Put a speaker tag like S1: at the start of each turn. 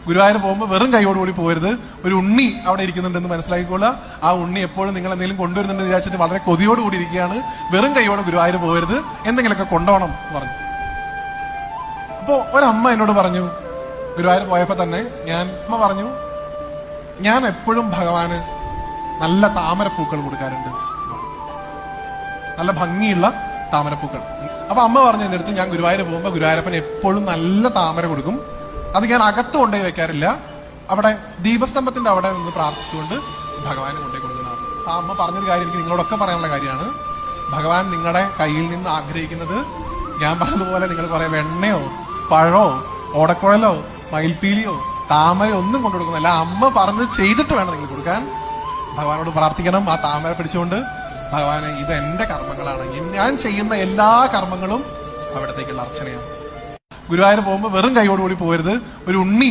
S1: ഗുരുവായൂർ പോകുമ്പോൾ വെറും കൈയോടുകൂടി പോകരുത്. ഒരു ഉണ്ണി അവിടെ ഇരിക്കുന്നുണ്ടെന്ന് മനസ്സിലാക്കിക്കൊള്ളുക. ആ ഉണ്ണി എപ്പോഴും നിങ്ങൾ എന്തെങ്കിലും കൊണ്ടുവരുന്നുണ്ടെന്ന് വിചാരിച്ചിട്ട് വളരെ കൊതിയോടുകൂടി ഇരിക്കുകയാണ്. വെറും കൈയോടെ ഗുരുവായൂർ പോകരുത്, എന്തെങ്കിലുമൊക്കെ കൊണ്ടുപോകണം എന്ന് പറഞ്ഞു. അപ്പോ ഒരമ്മ എന്നോട് പറഞ്ഞു, ഗുരുവായൂർ പോയപ്പോ തന്നെ അമ്മ പറഞ്ഞു, ഞാൻ എപ്പോഴും ഭഗവാന് നല്ല താമരപ്പൂക്കൾ കൊടുക്കാറുണ്ട്, നല്ല ഭംഗിയുള്ള താമരപ്പൂക്കൾ. അപ്പൊ അമ്മ പറഞ്ഞു എന്റെ അടുത്ത്, ഞാൻ ഗുരുവായൂർ പോകുമ്പോ ഗുരുവായൂരപ്പൻ എപ്പോഴും നല്ല താമര കൊടുക്കും, അത് ഞാൻ അകത്ത് കൊണ്ടുപോയി വെക്കാറില്ല, അവിടെ ദീപസ്തംഭത്തിന്റെ അവിടെ നിന്ന് പ്രാർത്ഥിച്ചുകൊണ്ട് ഭഗവാന് കൊണ്ടുപോയി കൊടുക്കുന്നതാണ്. ആ അമ്മ പറഞ്ഞൊരു കാര്യം എനിക്ക് നിങ്ങളോടൊക്കെ പറയാനുള്ള കാര്യമാണ്. ഭഗവാൻ നിങ്ങളുടെ കയ്യിൽ നിന്ന് ആഗ്രഹിക്കുന്നത്, ഞാൻ പറഞ്ഞതുപോലെ നിങ്ങൾ കുറെ വെണ്ണയോ പഴോ ഓടക്കുഴലോ മയിൽപ്പീലിയോ താമരയോ ഒന്നും കൊണ്ടു കൊടുക്കുന്നില്ല. അമ്മ പറഞ്ഞ് ചെയ്തിട്ട് വേണം നിങ്ങൾ കൊടുക്കാൻ. ഭഗവാനോട് പ്രാർത്ഥിക്കണം, ആ താമര പിടിച്ചുകൊണ്ട്, ഭഗവാനെ ഇത് എന്റെ കർമ്മങ്ങളാണ്, ഞാൻ ചെയ്യുന്ന എല്ലാ കർമ്മങ്ങളും അവിടത്തേക്കുള്ള അർച്ചനയാണ്. ഗുരുവായൂർ പോകുമ്പോൾ വെറും കൈയോടുകൂടി പോകരുത്. ഒരു ഉണ്ണി